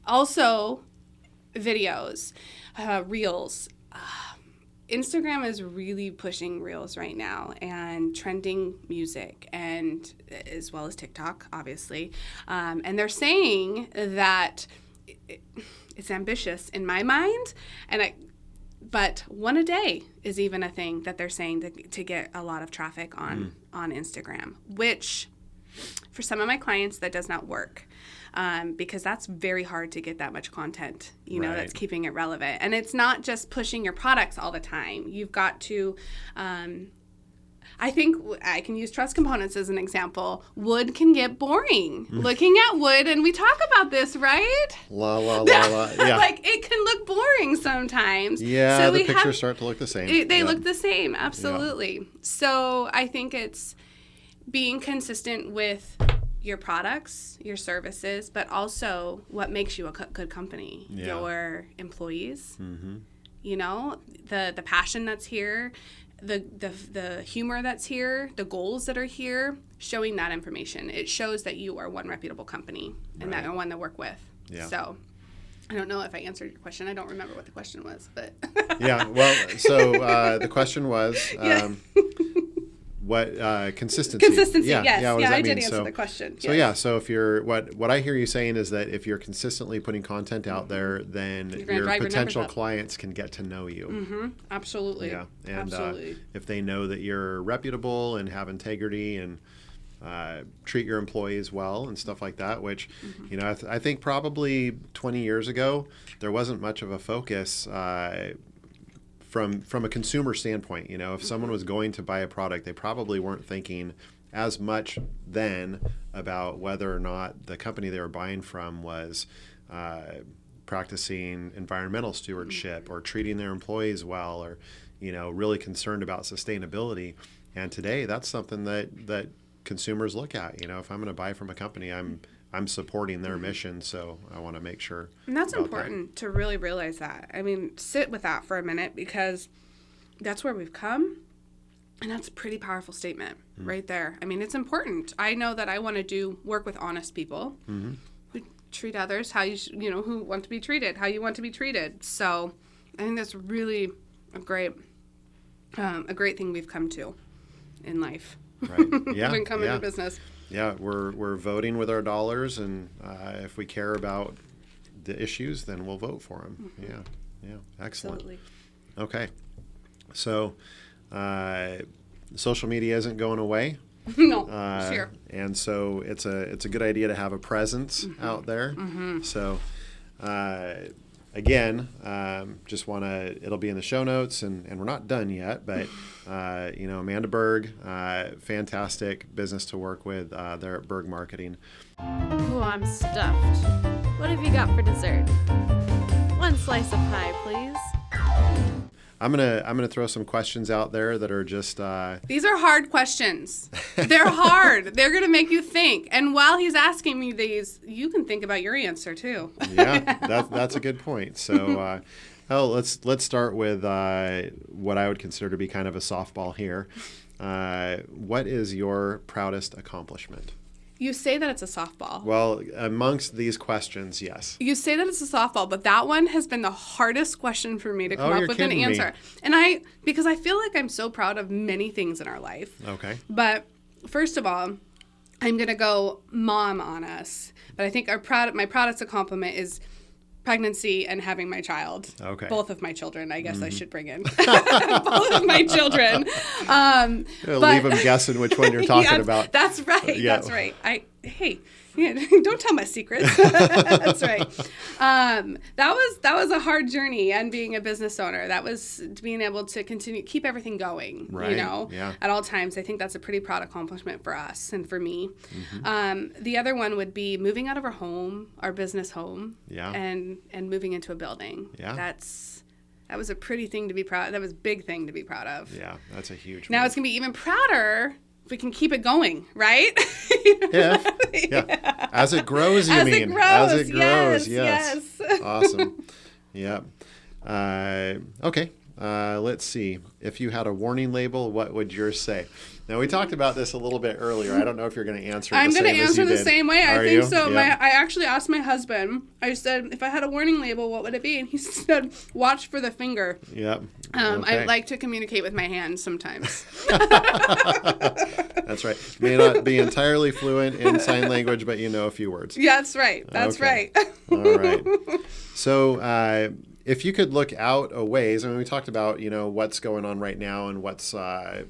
Also, videos, reels. Instagram is really pushing reels right now, and trending music, and as well as TikTok, obviously. And they're saying that it's ambitious in my mind, but 1 a day is even a thing that they're saying to get a lot of traffic on Instagram, which for some of my clients that does not work. Because that's very hard to get that much content, Right. that's keeping it relevant. And it's not just pushing your products all the time. You've got to, I think I can use Truss Components as an example. Wood can get boring. Looking at wood, and we talk about this, right? La, la, la, la. Yeah. Like, it can look boring sometimes. Yeah, So the pictures start to look the same. They Yeah. look the same, absolutely. So I think it's being consistent with your products, your services, but also what makes you a good company. Yeah. Your employees, the passion that's here, the humor that's here, the goals that are here, showing that information. It shows that you are one reputable company and that you're one to work with. Yeah. So I don't know if I answered your question. I don't remember what the question was, but Yeah, well, so the question was, Yeah. what consistency? Consistency, Yeah, yes. yeah, what Yeah, does that I did mean? answer the question. So Yes. yeah, so if you're what I hear you saying is that if you're consistently putting content out there, then gonna your drive your numbers potential up. clients can get to know you. Absolutely. Yeah, and Absolutely. if they know that you're reputable and have integrity and treat your employees well and stuff like that, which I think probably 20 years ago there wasn't much of a focus from a consumer standpoint. If someone was going to buy a product, they probably weren't thinking as much then about whether or not the company they were buying from was practicing environmental stewardship or treating their employees well, or really concerned about sustainability. And today that's something that consumers look at. If I'm going to buy from a company, I'm supporting their mission, so I want to make sure. And that's about important to really realize that. I mean, sit with that for a minute, because that's where we've come. And that's a pretty powerful statement right there. I mean, it's important. I know that I want to work with honest people who treat others how who want to be treated, how you want to be treated. So I think that's really a great thing we've come to in life. Right. Yeah. When coming to business. Yeah, we're voting with our dollars, and if we care about the issues, then we'll vote for them. Yeah, excellent. Absolutely. Okay, so social media isn't going away. No, sure. And so it's a good idea to have a presence out there. So again, just want to, it'll be in the show notes, and we're not done yet, but, Amanda Berg, fantastic business to work with there at Berg Marketing. Oh, I'm stuffed. What have you got for dessert? One slice of pie, please. I'm gonna throw some questions out there that are just These are hard questions. They're hard. They're gonna make you think. And while he's asking me these, you can think about your answer too. yeah, that's a good point. So let's start with what I would consider to be kind of a softball here. What is your proudest accomplishment? You say that it's a softball. Well, amongst these questions, yes. You say that it's a softball, but that one has been the hardest question for me to come up you're with an kidding me. answer. And because I feel like I'm so proud of many things in our life. Okay. But first of all, I'm going to go mom on us. But I think my proudest accomplishment is pregnancy and having my child. Okay. Both of my children, I guess I should bring in. Both of my children. Leave them guessing which one you're talking about. That's right. Yeah. That's right. Don't tell my secrets. That's right. That was a hard journey, and being a business owner, that was being able to keep everything going. Right. At all times. I think that's a pretty proud accomplishment for us and for me. Mm-hmm. The other one would be moving out of our business home, and moving into a building. Yeah. That was a pretty thing to be proud. That was a big thing to be proud of. Yeah, that's a huge. Now move. it's gonna be even prouder if we can keep it going, right? Yeah. As it grows, you mean? As it grows, yes. Awesome. Yeah. Okay. Let's see. If you had a warning label, what would yours say? Now, we talked about this a little bit earlier. I don't know if you're going to answer I'm going to answer the same way. I think so. Yeah. I actually asked my husband, I said, if I had a warning label, what would it be? And he said, watch for the finger. Yep. I like to communicate with my hands sometimes. That's right. May not be entirely fluent in sign language, but you know a few words. Yeah, that's right. That's right. All right. So if you could look out a ways, I mean, we talked about, what's going on right now and what's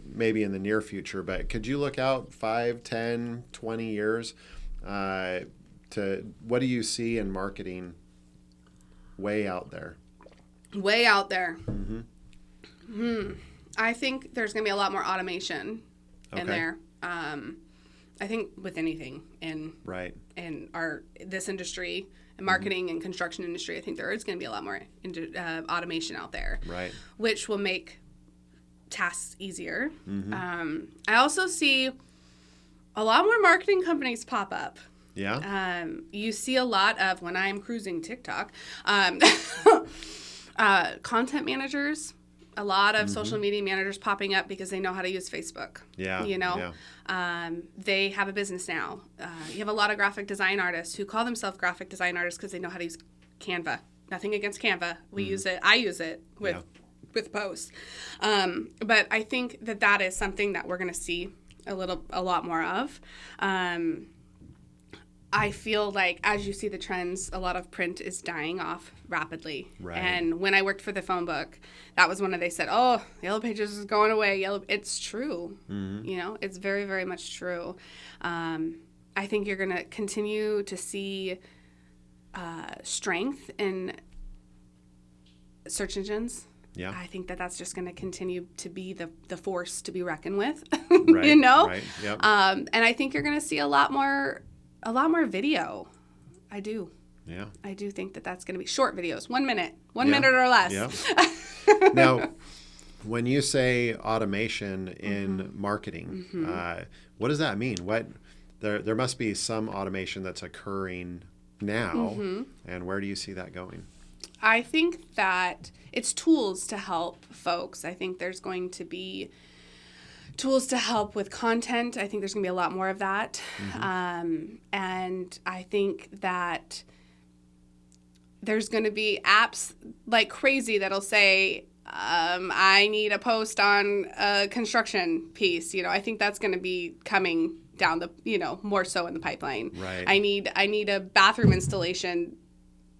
maybe in the near future, but could you look out 5, 10, 20 years to what do you see in marketing way out there? Way out there. Mm-hmm. I think there's going to be a lot more automation in there. I think with anything in this industry, and marketing and construction industry, I think there is going to be a lot more automation out there, right? Which will make tasks easier. Mm-hmm. I also see a lot more marketing companies pop up. Yeah. You see a lot of, when I'm cruising TikTok, content managers. A lot of social media managers popping up because they know how to use Facebook. Yeah. They have a business now. You have a lot of graphic design artists who call themselves graphic design artists because they know how to use Canva. Nothing against Canva. We use it. I use it with posts. But I think that is something that we're going to see a lot more of. I feel like as you see the trends, a lot of print is dying off rapidly. Right. And when I worked for the phone book, that was when they said, "Oh, Yellow Pages is going away." It's true. Mm-hmm. It's very, very much true. I think you're going to continue to see strength in search engines. Yeah. I think that's just going to continue to be the force to be reckoned with. Right. Right. Yep. And I think you're going to see a lot more video. I do. Yeah. I do think that's going to be short videos, 1 minute, 1 minute or less. Yeah. Now, when you say automation in marketing, what does that mean? There must be some automation that's occurring now, and where do you see that going? I think that it's tools to help folks. I think there's going to be tools to help with content. I think there's going to be a lot more of that. And I think that there's going to be apps like crazy that'll say, I need a post on a construction piece. I think that's going to be coming down the, more so in the pipeline. Right. I need a bathroom installation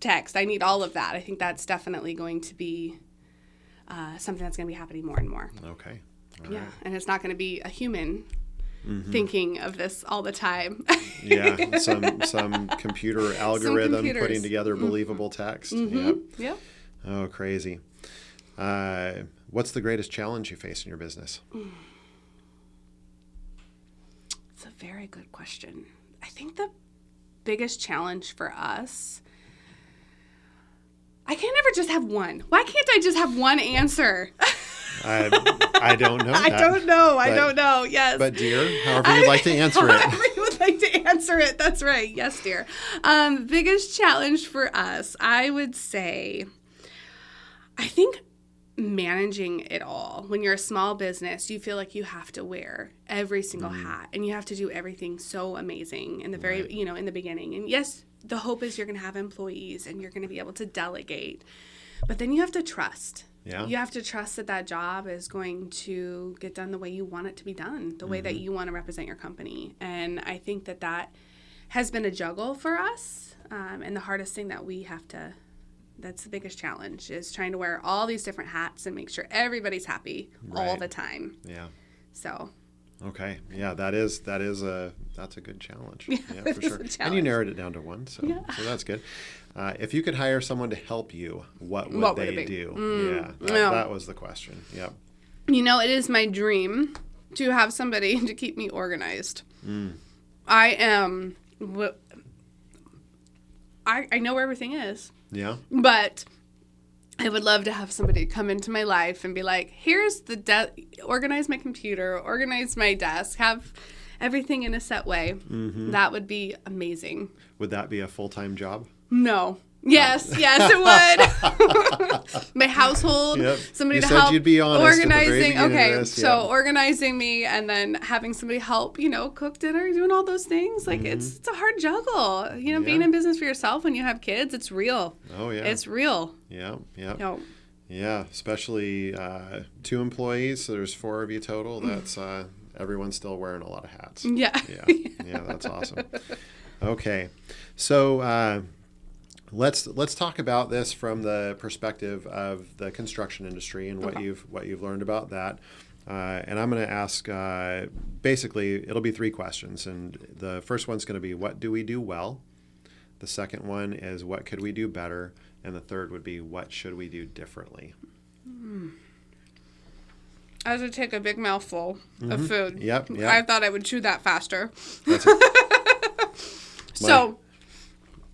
text. I need all of that. I think that's definitely going to be something that's going to be happening more and more. Okay. All right. And it's not going to be a human thinking of this all the time. Yeah, some computer algorithm putting together believable text. Yep. Oh, crazy. What's the greatest challenge you face in your business? It's a very good question. I think the biggest challenge for us, I can't ever just have one. Why can't I just have one answer? I don't know. I don't know. Yes. But dear, however you'd like to answer it. However you would like to answer it. That's right. Yes, dear. Biggest challenge for us, I would say, I think managing it all. When you're a small business, you feel like you have to wear every single hat and you have to do everything so amazing in the very, in the beginning. And yes, the hope is you're going to have employees and you're going to be able to delegate, but then you have to trust. Yeah. You have to trust that that job is going to get done the way you want it to be done, the way that you want to represent your company. And I think that that has been a juggle for us. And the hardest thing that we have to, that's the biggest challenge, is trying to wear all these different hats and make sure everybody's happy all the time. Yeah. So. Okay. Yeah, that's a good challenge. Yeah, for sure. And you narrowed it down to one, so that's good. If you could hire someone to help you, what would they do? That was the question. Yep. It is my dream to have somebody to keep me organized. I am. I know where everything is. Yeah. But I would love to have somebody come into my life and be like, here's organize my computer, organize my desk, have everything in a set way. That would be amazing. Would that be a full-time job? No. Yes, it would. My household, somebody you to said help you'd be honest organizing. At the very Okay, so organizing me and then having somebody help, cook dinner, doing all those things. Like it's a hard juggle. Being in business for yourself when you have kids, it's real. Oh yeah, it's real. Yeah. Yeah, especially 2 employees. So there's 4 of you total. That's everyone's still wearing a lot of hats. Yeah. That's awesome. Okay, so. Let's talk about this from the perspective of the construction industry and what you've learned about that. And I'm going to ask basically it'll be 3 questions, and the first one's going to be, what do we do well? The second one is, what could we do better? And the third would be, what should we do differently? I had to take a big mouthful of food. Yep. I thought I would chew that faster.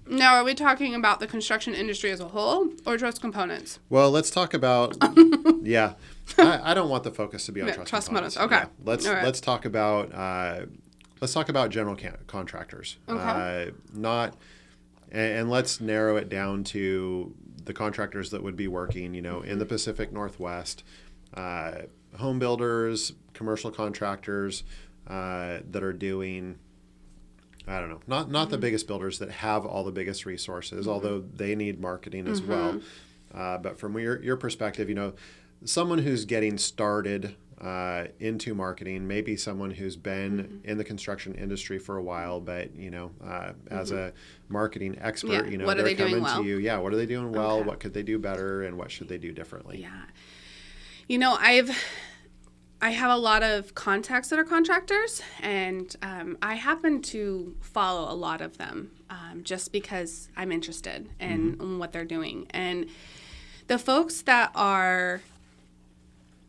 Now, are we talking about the construction industry as a whole or Truss Components? Well, let's talk about, I don't want the focus to be on Truss Components. Okay. Yeah. Let's talk about general contractors. Okay. And let's narrow it down to the contractors that would be working, in the Pacific Northwest, home builders, commercial contractors that are doing, I don't know, not the biggest builders that have all the biggest resources, although they need marketing as well. But from your perspective, someone who's getting started into marketing, maybe someone who's been in the construction industry for a while, but as a marketing expert, what are they they're doing coming well? to you. Yeah, what are they doing well? What could they do better, and what should they do differently? Yeah, I have a lot of contacts that are contractors, and I happen to follow a lot of them just because I'm interested in what they're doing. And the folks that are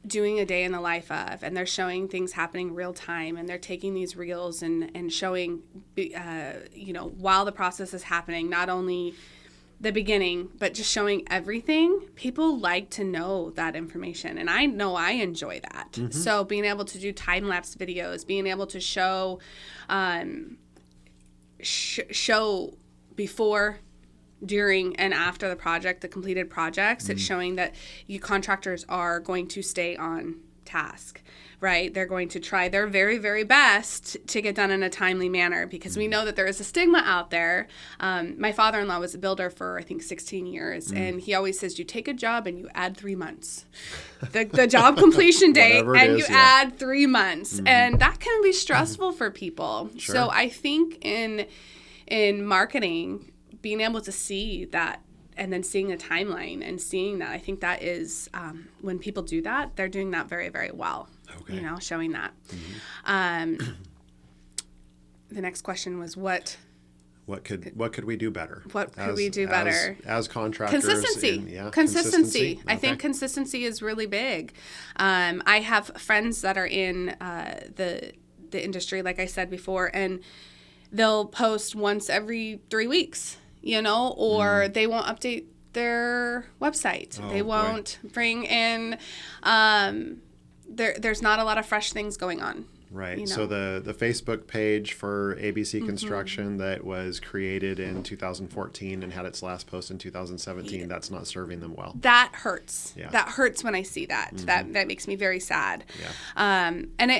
doing a day in the life of, and they're showing things happening real time, and they're taking these reels and showing, while the process is happening, not only the beginning, but just showing everything. People like to know that information, and I know I enjoy that. So being able to do time-lapse videos, being able to show show before, during, and after the project, the completed projects, it's showing that you contractors are going to stay on task, right? They're going to try their very, very best to get done in a timely manner, because we know that there is a stigma out there. My father-in-law was a builder for, I think, 16 years, and he always says, you take a job and you add 3 months. The job completion date, and you add 3 months. And that can be stressful for people. Sure. So I think in marketing, being able to see that and then seeing a timeline and seeing that, I think that is, when people do that, they're doing that very, very well. Okay. Showing that. The next question was what could we do better? What could we do better? As contractors? Consistency. Consistency. I think Okay. consistency is really big. I have friends that are in the industry, like I said before, and they'll post once every 3 weeks, or they won't update their website. Oh, They won't bring in, there's not a lot of fresh things going on. Right. So the Facebook page for ABC Construction that was created in 2014 and had its last post in 2017, that's not serving them well. That hurts. Yeah. That hurts when I see that. That makes me very sad. Yeah. And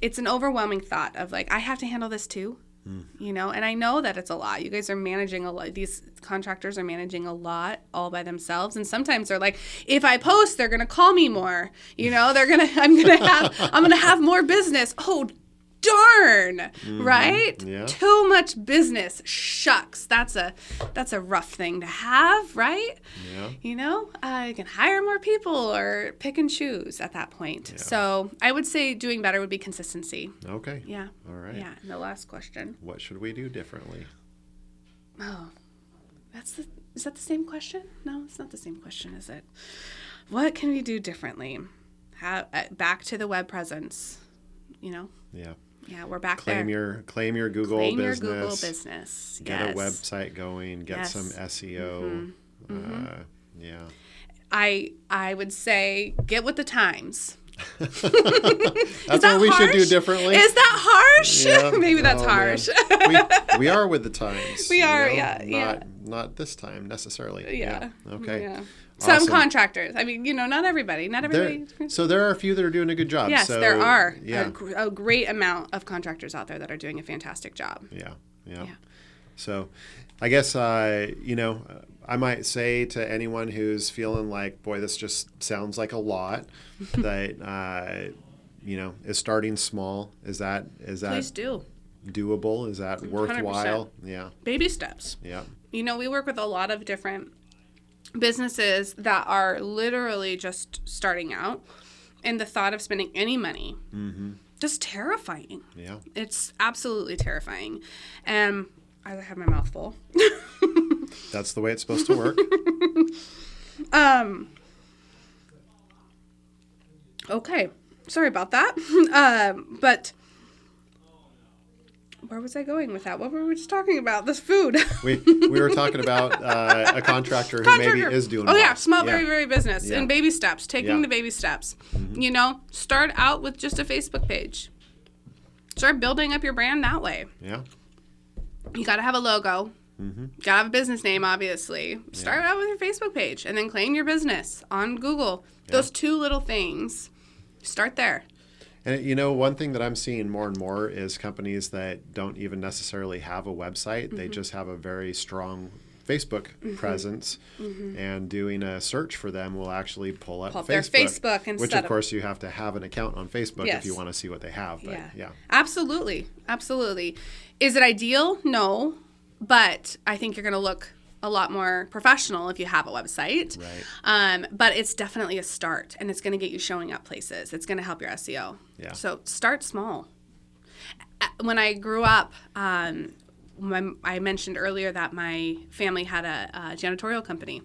it's an overwhelming thought of like, I have to handle this too. And I know that it's a lot. You guys are managing a lot. These contractors are managing a lot all by themselves. And sometimes they're like, if I post, they're going to call me more. I'm going to have more business. Oh, darn. Right? Yeah. Too much business. Shucks. That's a rough thing to have, right? Yeah. I can hire more people or pick and choose at that point. Yeah. So I would say doing better would be consistency. Okay. Yeah. All right. Yeah. And the last question. What should we do differently? Oh, is that the same question? No, it's not the same question, is it? What can we do differently? Back to the web presence, Yeah. Yeah, we're back Claim there. Claim your Google Claim business. your Google business. Get Yes. a website going. Get Yes. some SEO. Yeah. I would say get with the times. That's what we should do differently. Is that harsh? Yeah. Maybe that's Oh, harsh. man. we are with the times. We are, yeah. Not this time necessarily. Yeah. Okay. Yeah. Awesome. Some contractors. I mean, not everybody. Not everybody. So there are a few that are doing a good job. Yes, so, there are Yeah. a great amount of contractors out there that are doing a fantastic job. Yeah. So I guess, I might say to anyone who's feeling like, boy, this just sounds like a lot, that, is starting small. Is that Please do. doable? Is that worthwhile? 100%. Yeah. Baby steps. Yeah. We work with a lot of different businesses that are literally just starting out, and the thought of spending any money, just terrifying. Yeah. It's absolutely terrifying. I have my mouth full. That's the way it's supposed to work. Okay. Sorry about that. But where was I going with that? What were we just talking about? This food. We were talking about a contractor who maybe is doing well. yeah, small, very, very business. Yeah. And baby steps, taking Yeah. the baby steps. Start out with just a Facebook page. Start building up your brand that way. Yeah. You got to have a logo. You got to have a business name, obviously. Start out with your Facebook page and then claim your business on Google. Those two little things. Start there. And one thing that I'm seeing more and more is companies that don't even necessarily have a website. They just have a very strong Facebook presence, and doing a search for them will actually pull up their Facebook which instead of course you have to have an account on Facebook Yes. if you want to see what they have. But yeah. Absolutely. Is it ideal? No. But I think you're going to look a lot more professional if you have a website. Right. But it's definitely a start, and it's going to get you showing up places. It's going to help your SEO. Yeah. So start small. When I grew up, I mentioned earlier that my family had a janitorial company.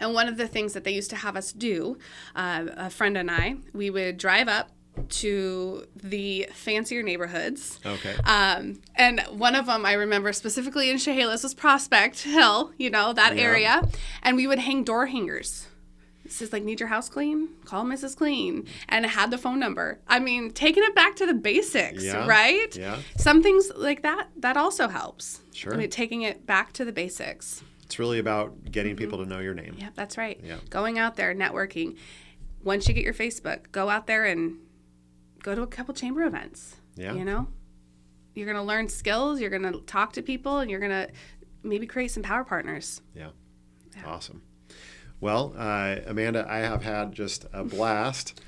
And one of the things that they used to have us do, a friend and I, we would drive up to the fancier neighborhoods. Okay. And one of them I remember specifically in Chehalis was Prospect Hill, that area. And we would hang door hangers. It says, need your house clean? Call Mrs. Clean. And it had the phone number. I mean, taking it back to the basics, right? Yeah. Some things like that also helps. Sure. I mean, taking it back to the basics. It's really about getting people to know your name. Yeah, that's right. Yeah. Going out there, networking. Once you get your Facebook, go out there and go to a couple chamber events. Yeah. You're going to learn skills, you're going to talk to people, and you're going to maybe create some power partners. Yeah. Awesome. Well, Amanda, I have had just a blast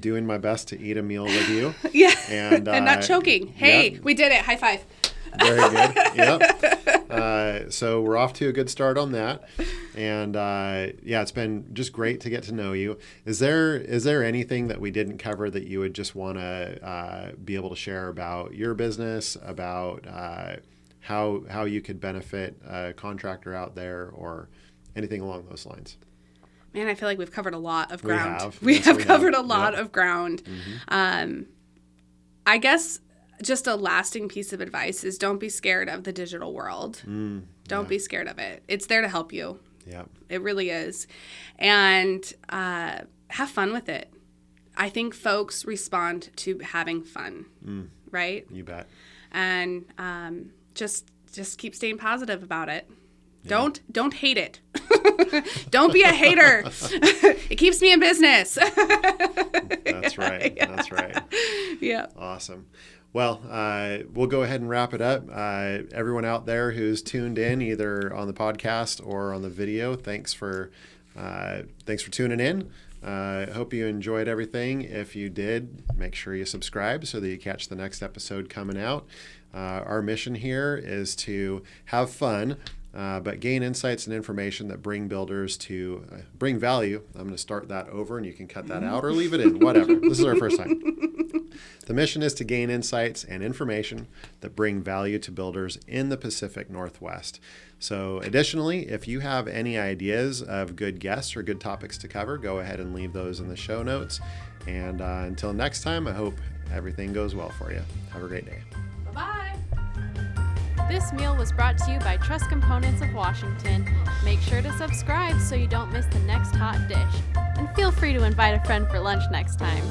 doing my best to eat a meal with you. Yeah. And not choking. Hey, we did it. High five. Very good. Yep. So we're off to a good start on that. And yeah, it's been just great to get to know you. Is there anything that we didn't cover that you would just want to be able to share about your business, about how you could benefit a contractor out there, or anything along those lines? Man, I feel like we've covered a lot of ground. We have covered a lot Yep. of ground. I guess just a lasting piece of advice is don't be scared of the digital world. Don't be scared of it. It's there to help you. Yeah. It really is. And have fun with it. I think folks respond to having fun, right? You bet. And just keep staying positive about it. Yeah. Don't hate it. Don't be a hater. It keeps me in business. That's right. Yeah. That's right. Yeah. Awesome. Well, we'll go ahead and wrap it up. Everyone out there who's tuned in, either on the podcast or on the video, thanks for tuning in. Hope you enjoyed everything. If you did, make sure you subscribe so that you catch the next episode coming out. Our mission here is to have fun, but gain insights and information that bring builders to bring value. I'm going to start that over, and you can cut that out or leave it in, whatever. This is our first time. The mission is to gain insights and information that bring value to builders in the Pacific Northwest. So additionally, if you have any ideas of good guests or good topics to cover, go ahead and leave those in the show notes. And until next time, I hope everything goes well for you. Have a great day. Bye-bye. This meal was brought to you by Truss Components of Washington. Make sure to subscribe so you don't miss the next hot dish. And feel free to invite a friend for lunch next time.